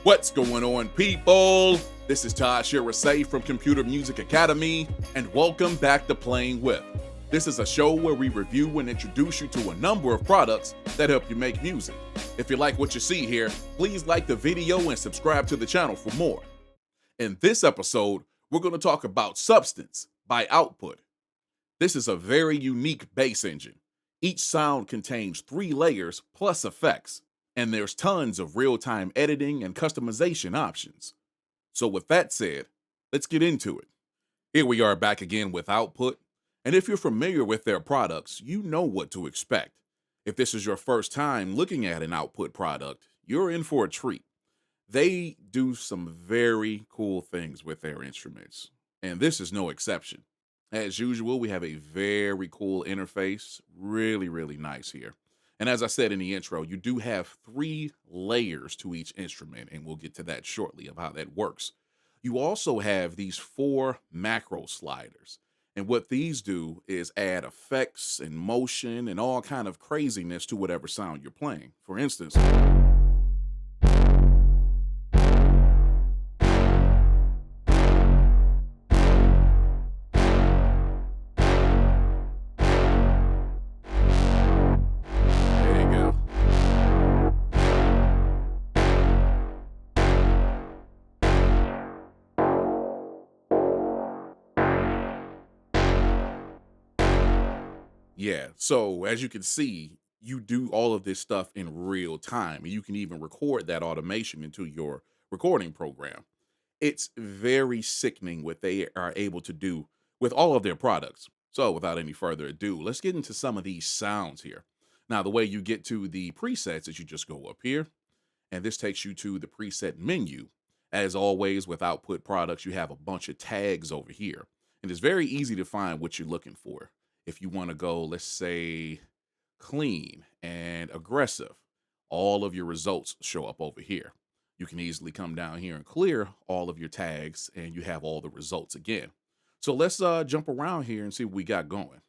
What's going on, people? This is Todd Shirasay from Computer Music Academy, and welcome back to Playing With. This is a show where we review and introduce you to a number of products that help you make music. If you like what you see here, please like the video and subscribe to the channel for more. In this episode, we're going to talk about Substance by Output. This is a very unique bass engine. Each sound contains 3 layers plus effects, and there's tons of real-time editing and customization options. So with that said, let's get into it. Here we are back again with Output, and if you're familiar with their products, you know what to expect. If this is your first time looking at an Output product, you're in for a treat. They do some very cool things with their instruments, and this is no exception. As usual, we have a very cool interface, really nice here. And as I said in the intro, you do have 3 layers to each instrument, and we'll get to that shortly of how that works. You also have these 4 macro sliders, and what these do is add effects and motion and all kind of craziness to whatever sound you're playing. For instance, there you go. Yeah, so as you can see, you do all of this stuff in real time, and you can even record that automation into your recording program. It's very sickening what they are able to do with all of their products. So without any further ado, let's get into some of these sounds here. Now, the way you get to the presets is you just go up here, and this takes you to the preset menu. As always, with Output products, you have a bunch of tags over here, and it's very easy to find what you're looking for. If you want to go, let's say, clean and aggressive, all of your results show up over here. You can easily come down here and clear all of your tags, and you have all the results again. So let's jump around here and see what we got going.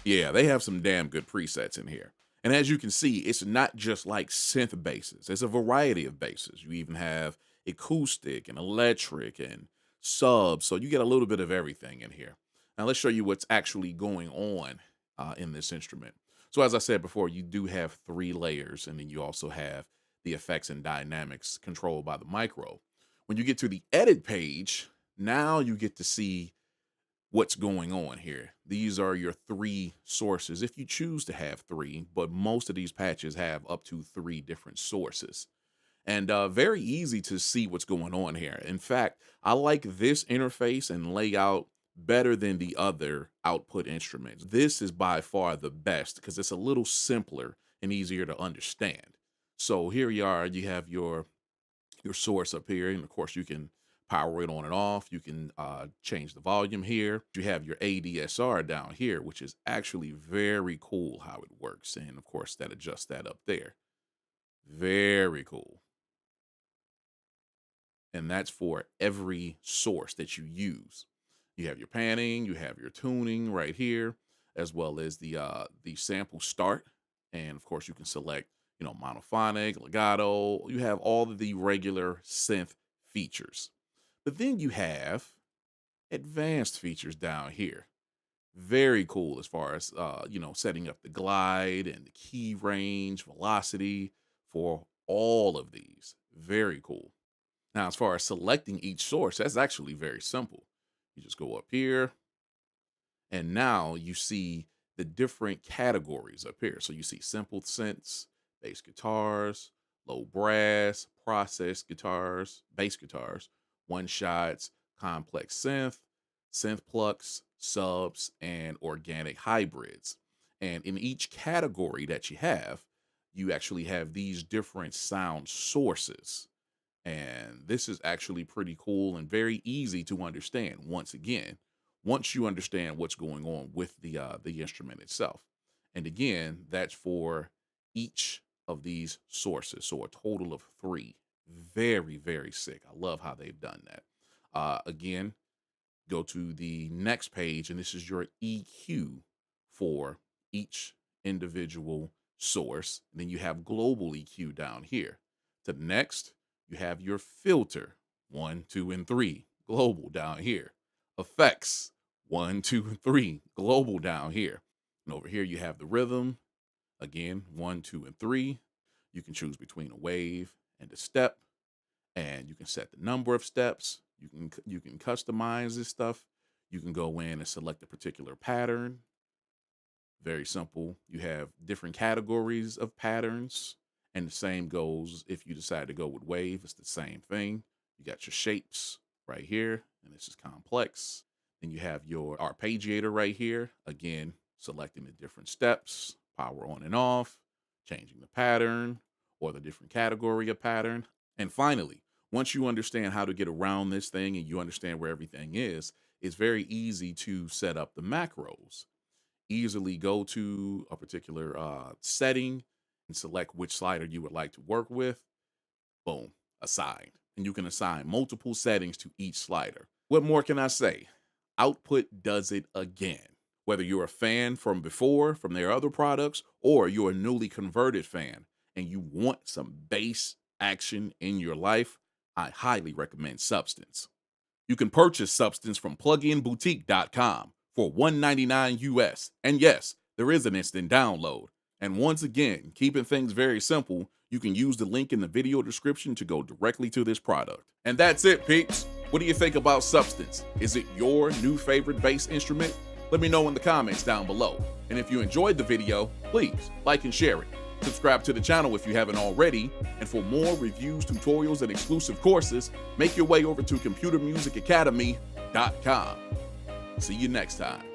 Yeah, they have some damn good presets in here. And as you can see, it's not just like synth basses. There's a variety of basses. You even have acoustic and electric and subs. So you get a little bit of everything in here. Now let's show you what's actually going on in this instrument. So as I said before, you do have 3 layers, and then you also have the effects and dynamics controlled by the micro. When you get to the edit page, now you get to see what's going on here. These are your 3 sources, if you choose to have 3, but most of these patches have up to 3 different sources. And very easy to see what's going on here. In fact, I like this interface and layout better than the other output instruments. This is by far the best because it's a little simpler and easier to understand. So here you are, you have your source up here, and of course you can power it on and off. You can change the volume here. You have your ADSR down here, which is actually very cool how it works. And of course that adjusts that up there. Very cool. And that's for every source that you use. You have your panning, you have your tuning right here, as well as the sample start. And of course you can select, monophonic, legato. You have all of the regular synth features. But then you have advanced features down here. Very cool as far as, setting up the glide and the key range, velocity for all of these. Very cool. Now, as far as selecting each source, that's actually very simple. You just go up here, and now you see the different categories up here. So you see simple synths, bass guitars, low brass, processed guitars, bass guitars, one-shots, complex synth, synth plucks, subs, and organic hybrids. And in each category that you actually have these different sound sources. And this is actually pretty cool and very easy to understand. Once again, once you understand what's going on with the instrument itself. And again, that's for each of these sources. So a total of 3. Very, very sick. I love how they've done that. Again, go to the next page, and this is your EQ for each individual source. And then you have global EQ down here. To the next, you have your filter, 1, 2, and 3, global down here. Effects, 1, 2, and 3, global down here. And over here you have the rhythm, again, 1, 2, and 3. You can choose between a wave and a step, and you can set the number of steps. You can customize this stuff. You can go in and select a particular pattern. Very simple. You have different categories of patterns. And the same goes if you decide to go with wave, it's the same thing. You got your shapes right here, and this is complex. Then you have your arpeggiator right here. Again, selecting the different steps, power on and off, changing the pattern or the different category of pattern. And finally, once you understand how to get around this thing and you understand where everything is, it's very easy to set up the macros. Easily go to a particular setting and select which slider you would like to work with. Boom, assigned. And you can assign multiple settings to each slider. What more can I say? Output does it again. Whether you're a fan from before, from their other products, or you're a newly converted fan and you want some bass action in your life, I highly recommend Substance. You can purchase Substance from pluginboutique.com for $199 US. And yes, there is an instant download. And once again, keeping things very simple, you can use the link in the video description to go directly to this product. And that's it, peeps. What do you think about Substance? Is it your new favorite bass instrument? Let me know in the comments down below. And if you enjoyed the video, please like and share it. Subscribe to the channel if you haven't already. And for more reviews, tutorials, and exclusive courses, make your way over to ComputerMusicAcademy.com. See you next time.